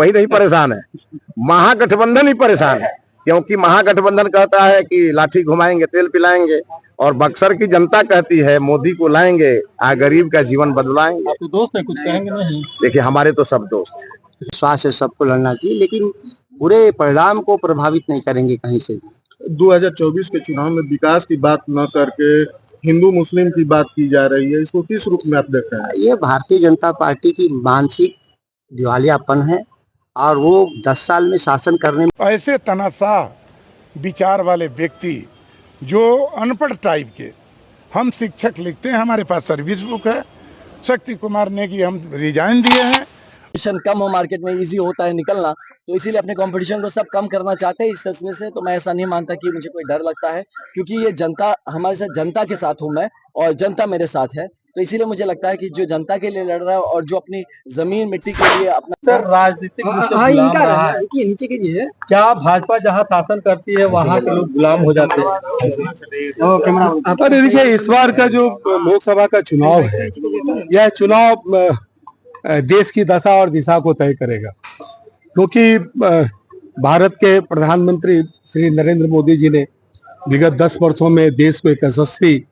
वही नहीं परेशान है, महागठबंधन ही परेशान है। क्योंकि महागठबंधन कहता है कि लाठी घुमाएंगे, तेल पिलाएंगे, और बक्सर की जनता कहती है मोदी को लाएंगे, गरीब का जीवन बदलाएंगे। तो दोस्त है, कुछ कहेंगे नहीं? देखिए, हमारे तो सब दोस्त हैं। विश्वास है सबको लड़ना चाहिए, लेकिन पूरे परिणाम को प्रभावित नहीं करेंगे कहीं से। 2024 के चुनाव में विकास की बात न करके हिंदू मुस्लिम की बात की जा रही है, इसको किस रूप में आप देख रहे हैं? ये भारतीय जनता पार्टी की मानसिक दिवालियापन है, और वो 10 साल में शासन करने में ऐसे तनाशाह विचार वाले व्यक्ति जो अनपढ़ टाइप के, हम शिक्षक लिखते हैं, हमारे पास सर्विस बुक है, शक्ति कुमार नेगी हम रिजाइन दिए हैं। कम हो, मार्केट में इजी होता है निकलना, तो इसीलिए अपने कंपटीशन को सब कम करना चाहते हैं। इस सिलसिले से तो मैं ऐसा नहीं मानता कि मुझे कोई डर लगता है, क्योंकि ये जनता हमारे साथ, जनता के साथ हूँ मैं और जनता मेरे साथ है। तो इसीलिए मुझे लगता है कि जो जनता के लिए लड़ रहा है और जो अपनी जमीन मिट्टी के लिए अपना सर राजनीतिक नीचे कीजिए, क्या भाजपा जहां शासन करती है वहां के लोग गुलाम हो जाते हैं? देखिए, इस बार का जो लोकसभा का चुनाव है, यह चुनाव देश की दशा और दिशा को तय करेगा, क्योंकि भारत के प्रधानमंत्री श्री नरेंद्र मोदी जी ने विगत 10 वर्षों में देश को एक यशस्वी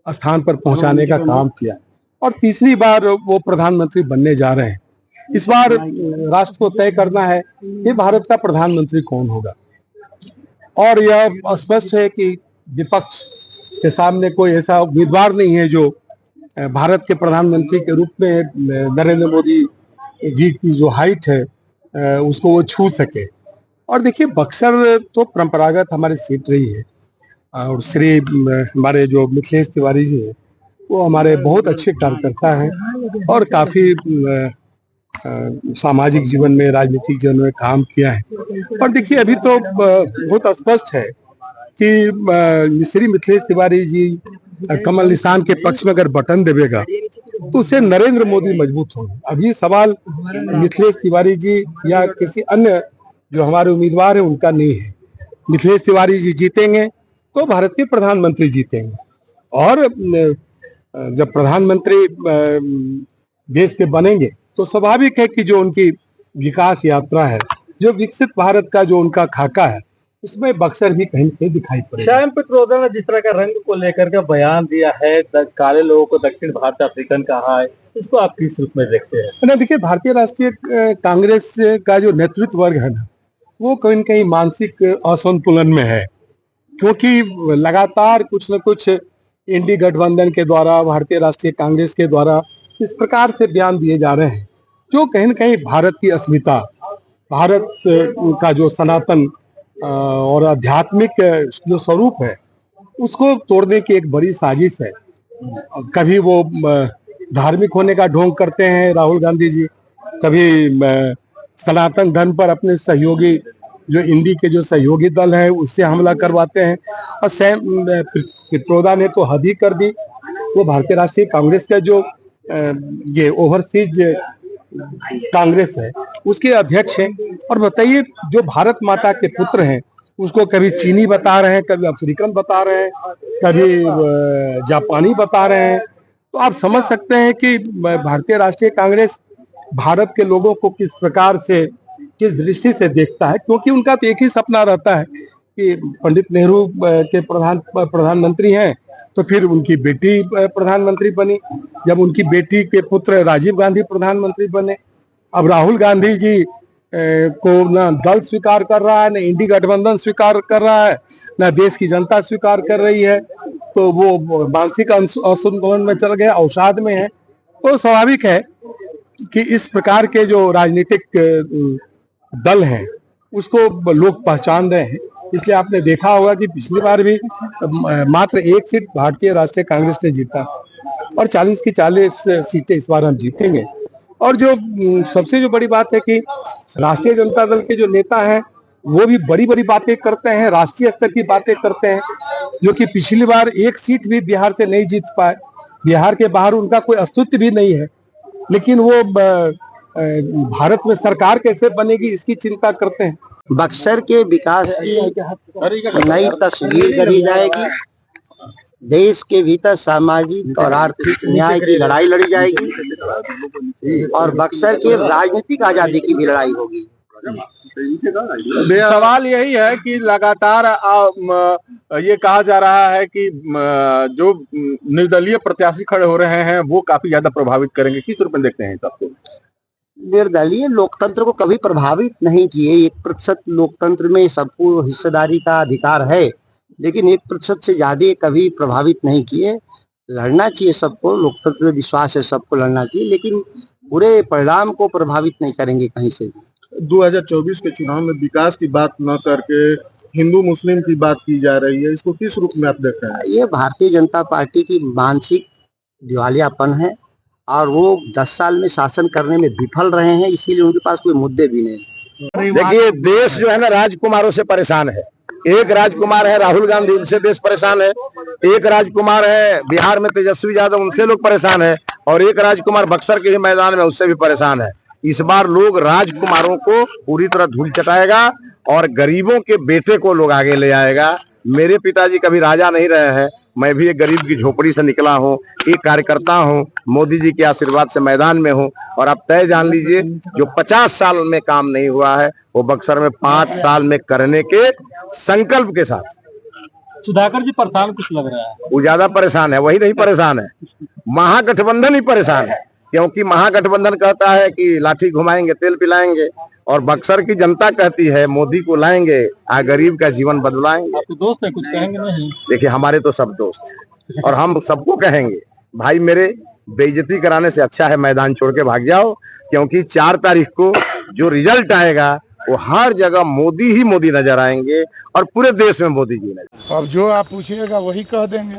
स्थान पर पहुंचाने का काम किया, और तीसरी बार वो प्रधानमंत्री बनने जा रहे हैं। इस बार राष्ट्र को तय करना है कि भारत का प्रधानमंत्री कौन होगा, और यह स्पष्ट है कि विपक्ष के सामने कोई ऐसा उम्मीदवार नहीं है जो भारत के प्रधानमंत्री के रूप में नरेंद्र मोदी जी की जो हाइट है उसको वो छू सके। और देखिए, बक्सर तो परंपरागत हमारी सीट रही है, और श्री हमारे जो मिथिलेश तिवारी जी हैं वो हमारे बहुत अच्छे कार्यकर्ता हैं, और काफ़ी सामाजिक जीवन में, राजनीतिक जीवन में काम किया है। और देखिए, अभी तो बहुत स्पष्ट है कि श्री मिथिलेश तिवारी जी कमल निशान के पक्ष में अगर बटन देवेगा तो उससे नरेंद्र मोदी मजबूत होंगे। अभी सवाल मिथिलेश तिवारी जी या किसी अन्य जो हमारे उम्मीदवार है उनका नहीं है। मिथिलेश तिवारी जी जीतेंगे तो भारत के प्रधानमंत्री जीतेंगे, और जब प्रधानमंत्री देश के बनेंगे तो स्वाभाविक है कि जो उनकी विकास यात्रा है, जो विकसित भारत का जो उनका खाका है, उसमें बक्सर भी कहीं कहीं दिखाई पड़ेगा। श्याम पित्रोदा ने जिस तरह का रंग को लेकर के बयान दिया है, काले लोगों को दक्षिण भारत अफ्रीकन कहा है, इसको आप किस रूप में देखते हैं? ना, देखिए, भारतीय राष्ट्रीय कांग्रेस का जो नेतृत्व वर्ग है ना, वो कहीं न कहीं मानसिक असंतुलन में है, क्योंकि लगातार कुछ न कुछ इंडी गठबंधन के द्वारा, भारतीय राष्ट्रीय कांग्रेस के द्वारा इस प्रकार से बयान दिए जा रहे हैं जो कहीं न कहीं भारत की अस्मिता, भारत का जो सनातन और आध्यात्मिक जो स्वरूप है उसको तोड़ने की एक बड़ी साजिश है। कभी वो धार्मिक होने का ढोंग करते हैं राहुल गांधी जी, कभी सनातन धर्म पर अपने सहयोगी जो इंडी के जो सहयोगी दल है उससे हमला करवाते हैं, और सैम पित्रोदा ने तो हद ही कर दी। वो भारतीय राष्ट्रीय कांग्रेस का जो ये ओवरसीज कांग्रेस है उसके अध्यक्ष हैं, और बताइए, जो भारत माता के पुत्र हैं उसको कभी चीनी बता रहे हैं, कभी अफ्रीकन बता रहे हैं, कभी जापानी बता रहे हैं। तो आप समझ सकते हैं कि भारतीय राष्ट्रीय कांग्रेस भारत के लोगों को किस प्रकार से, किस दृष्टि से देखता है, क्योंकि उनका तो एक ही सपना रहता है कि पंडित नेहरू के प्रधानमंत्री हैं तो फिर उनकी बेटी प्रधानमंत्री बनी, जब उनकी बेटी के पुत्र राजीव गांधी प्रधानमंत्री बने। अब राहुल गांधी जी को ना दल स्वीकार कर रहा है, ना इंडी गठबंधन स्वीकार कर रहा है, ना देश की जनता स्वीकार कर रही है, तो वो मानसिक असंतुलन में चल गए, अवसाद में है। तो स्वाभाविक है कि इस प्रकार के जो राजनीतिक दल हैं उसको लोग पहचान रहे हैं। इसलिए आपने देखा होगा कि पिछली बार भी मात्र 1 सीट भारतीय राष्ट्रीय कांग्रेस ने जीता, और 40 की 40 सीटें इस बार हम जीतेंगे। और जो सबसे जो बड़ी बात है कि राष्ट्रीय जनता दल के जो नेता हैं वो भी बड़ी बड़ी बातें करते हैं, राष्ट्रीय स्तर की बातें करते हैं, जो कि पिछली बार 1 सीट भी बिहार से नहीं जीत पाए। बिहार के बाहर उनका कोई अस्तित्व भी नहीं है, लेकिन वो भारत में सरकार कैसे बनेगी इसकी चिंता करते हैं। बक्सर के विकास की नई तस्वीर गढ़ी जाएगी, देश के भीतर सामाजिक और आर्थिक न्याय की लड़ाई लड़ी जाएगी, और बक्सर के राजनीतिक आजादी की भी लड़ाई होगी। सवाल यही है कि लगातार ये कहा जा रहा है कि जो निर्दलीय प्रत्याशी खड़े हो रहे हैं वो काफी ज्यादा प्रभावित करेंगे। किस रूप में देखते हैं सबको? निर्दलीय लोकतंत्र को कभी प्रभावित नहीं किए। 1% लोकतंत्र में सबको हिस्सेदारी का अधिकार है, लेकिन 1% से ज्यादा कभी प्रभावित नहीं किए। लड़ना चाहिए सबको, लोकतंत्र में विश्वास है, सबको लड़ना चाहिए, लेकिन पूरे परिणाम को प्रभावित नहीं करेंगे कहीं से। 2024 के चुनाव में विकास की बात न करके हिंदू मुस्लिम की बात की जा रही है, इसको किस रूप में आप देख रहे हैं? ये भारतीय जनता पार्टी की मानसिक दिवालियापन है और वो 10 साल में शासन करने में विफल रहे हैं, इसीलिए उनके पास कोई मुद्दे भी नहीं। देखिए, देश जो है ना राजकुमारों से परेशान है। एक राजकुमार है राहुल गांधी, उनसे देश परेशान है। एक राजकुमार है बिहार में तेजस्वी यादव, उनसे लोग परेशान है। और एक राजकुमार बक्सर के ही मैदान में, उससे भी परेशान है। इस बार लोग राजकुमारों को पूरी तरह धूल चटाएगा और गरीबों के बेटे को लोग आगे ले आएगा। मेरे पिताजी कभी राजा नहीं रहे हैं, मैं भी एक गरीब की झोपड़ी से निकला हूँ, एक कार्यकर्ता हूँ, मोदी जी के आशीर्वाद से मैदान में हूँ। और अब तय जान लीजिए, जो 50 साल में काम नहीं हुआ है वो बक्सर में 5 साल में करने के संकल्प के साथ। सुधाकर जी परेशान कुछ लग रहा है? वो ज्यादा परेशान है, वही नहीं परेशान है, महागठबंधन ही परेशान है। क्योंकि महागठबंधन कहता है कि लाठी घुमाएंगे तेल पिलाएंगे, और बक्सर की जनता कहती है मोदी को लाएंगे, गरीब का जीवन बदलाएंगे। आप तो दोस्त है, कुछ कहेंगे नहीं? देखिए, हमारे तो सब दोस्त हैं और हम सबको कहेंगे, भाई मेरे बेइज्जती कराने से अच्छा है मैदान छोड़ के भाग जाओ। क्योंकि 4 तारीख को जो रिजल्ट आएगा वो हर जगह मोदी ही मोदी नजर आएंगे और पूरे देश में मोदी जी नजर। अब जो आप पूछिएगा वही कह देंगे।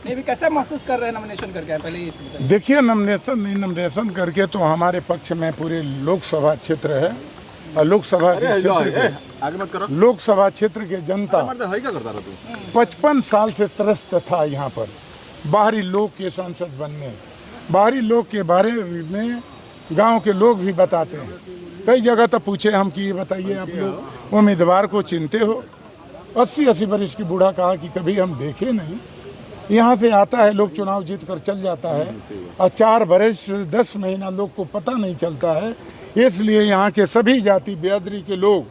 नहीं, भी कैसा महसूस कर रहे हैं नॉमिनेशन करके? पहले ये बताइए। देखिए, नॉमिनेशन करके तो हमारे पक्ष में पूरे लोकसभा क्षेत्र है और लोकसभा के जनता 55 साल से त्रस्त था। यहाँ पर बाहरी लोग के सांसद बनने, बाहरी लोग के बारे में गांव के लोग भी बताते हैं। कई जगह तो पूछे हम कि ये बताइए आप लोग उम्मीदवार को चिनते हो? 80 वर्ष की बूढ़ा कहा कि कभी हम देखे नहीं। यहाँ से आता है लोग, चुनाव जीत कर चल जाता है और 4 वर्ष 10 महीना लोग को पता नहीं चलता है। इसलिए यहाँ के सभी जाति बिरादरी के लोग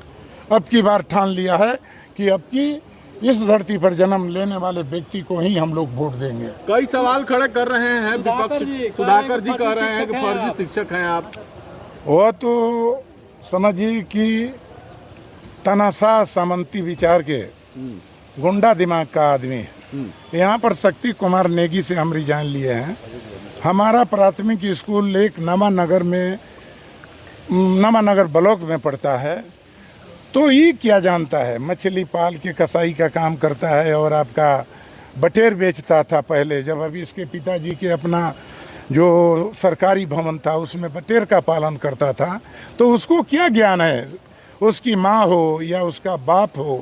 अब की बार ठान लिया है कि अब की इस धरती पर जन्म लेने वाले व्यक्ति को ही हम लोग वोट देंगे। कई सवाल खड़े कर रहे हैं विपक्ष। सुधाकर जी कह रहे हैं कि फर्जी शिक्षक हैं आप। वो तो समझिए कि तनाशाह सामंती विचार के गुंडा दिमाग का आदमी है। यहाँ पर शक्ति कुमार नेगी से हम रिजाइन लिए हैं। हमारा प्राथमिक स्कूल एक नवानगर ब्लॉक में पड़ता है। तो ये क्या जानता है, मछली पाल के कसाई का काम करता है और आपका बटेर बेचता था पहले, जब अभी इसके पिताजी के अपना जो सरकारी भवन था उसमें बटेर का पालन करता था। तो उसको क्या ज्ञान है, उसकी माँ हो या उसका बाप हो,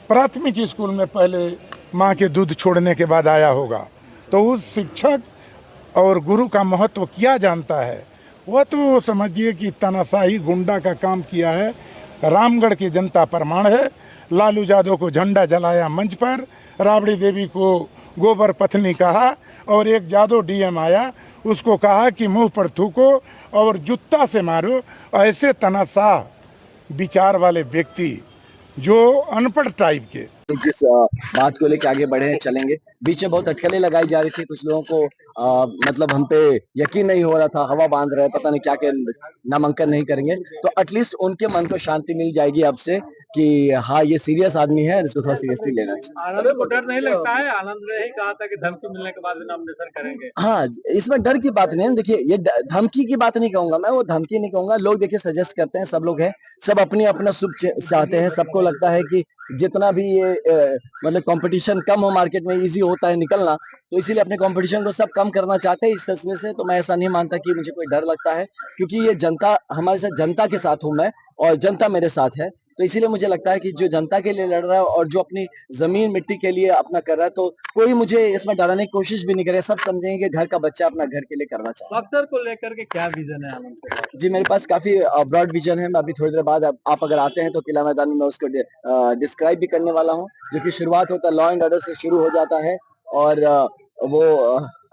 प्राथमिक स्कूल में पहले माँ के दूध छोड़ने के बाद आया होगा। तो उस शिक्षक और गुरु का महत्व क्या जानता है? वह तो समझिए कि तानाशाही गुंडा का काम किया है। रामगढ़ की जनता प्रमाण है। लालू यादव को झंडा जलाया मंच पर, राबड़ी देवी को गोबर पत्नी कहा और एक यादव डीएम आया, उसको कहा कि मुंह पर थूको और जूता से मारो। ऐसे तानाशाह विचार वाले व्यक्ति जो अनपढ़ टाइप के जिस बात को लेकर आगे बढ़े हैं चलेंगे। बीच में बहुत अटकलें लगाई जा रही थी, कुछ लोगों को मतलब हम पे यकीन नहीं हो रहा था, हवा बांध रहे, पता नहीं क्या क्या नामांकन नहीं करेंगे। तो एटलीस्ट उनके मन को शांति मिल जाएगी अब से कि हाँ ये सीरियस आदमी है, इसको थोड़ा सीरियसली लेना चाहिए। आनंद को डर नहीं लगता है? आनंद ने ही कहा था कि धमकी मिलने के बाद नॉमिनेशन करेंगे। हाँ, इसमें डर की बात नहीं है। देखिए, ये धमकी की बात नहीं कहूंगा मैं, वो धमकी नहीं कहूंगा। लोग देखिए सजेस्ट करते हैं, सब लोग हैं, सब अपनी अपना शुभ चाहते हैं। सबको लगता है कि जितना भी ये मतलब कंपटीशन कम हो मार्केट में, इजी होता है निकलना, तो इसीलिए अपने कंपटीशन को सब कम करना चाहते हैं। इस सिलसिले से तो मैं ऐसा नहीं मानता कि मुझे कोई डर लगता है, क्योंकि ये जनता हमारे साथ, जनता के साथ हूं मैं और जनता मेरे साथ है। तो इसीलिए मुझे लगता है कि जो जनता के लिए लड़ रहा है और जो अपनी जमीन मिट्टी के लिए अपना कर रहा है, तो कोई मुझे इसमें डराने की कोशिश भी नहीं करे। सब समझेंगे घर का बच्चा अपना घर के लिए करना चाहता है। बक्सर को लेकर के क्या विजन है आनंद? जी, मेरे पास काफी ब्रॉड विजन है। मैं अभी थोड़ी देर बाद आप अगर आते हैं तो किला मैदान में मैं उसको डिस्क्राइब भी करने वाला हूँ। जो कि शुरुआत होता है लॉ एंड ऑर्डर से शुरू हो जाता है और वो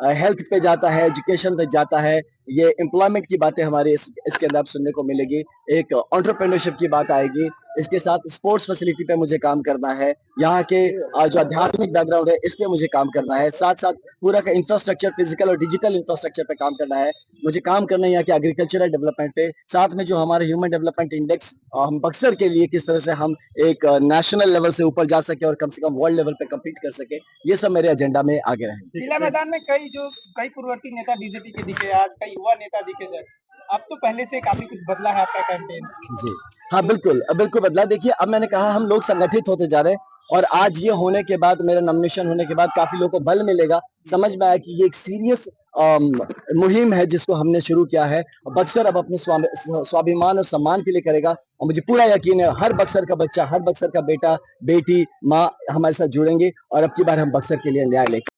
हेल्थ पे जाता है, एजुकेशन तक जाता है, ये एम्प्लॉयमेंट की बातें हमारे इसके अंदर सुनने को मिलेगी, एक एंटरप्रेन्योरशिप की बात आएगी, इसके साथ स्पोर्ट्स फैसिलिटी पे मुझे काम करना है, यहाँ के जो आध्यात्मिक बैकग्राउंड है इस पे मुझे काम करना है, साथ साथ पूरा का इंफ्रास्ट्रक्चर, फिजिकल और डिजिटल इंफ्रास्ट्रक्चर पे काम करना है, मुझे काम करना है यहाँ के एग्रीकल्चरल डेवलपमेंट पे, साथ में जो हमारे ह्यूमन डेवलपमेंट इंडेक्स हम बक्सर के लिए किस तरह से हम एक नेशनल लेवल से ऊपर जा सके और कम से कम वर्ल्ड लेवल पे कम्पीट कर सके, ये सब मेरे एजेंडा में आगे रहेंगे। जिला मैदान में कई पूर्ववर्ती नेता बीजेपी के दिखे, आज कई युवा नेता दिखे सर, अब तो पहले से काफी कुछ बदला है आपका कैंपेन। जी हाँ, बिल्कुल बिल्कुल बदला। देखिए, अब मैंने कहा हम लोग संगठित होते जा रहे हैं और आज ये होने के बाद, मेरा नॉमिनेशन होने के बाद काफी लोगों को बल मिलेगा, समझ में आया कि ये एक सीरियस मुहिम है जिसको हमने शुरू किया है। बक्सर अब अपने स्वाभिमान और सम्मान के लिए करेगा और मुझे पूरा यकीन है हर बक्सर का बच्चा, हर बक्सर का बेटा बेटी माँ हमारे साथ जुड़ेंगे और अब की बार हम बक्सर के लिए न्याय लेकर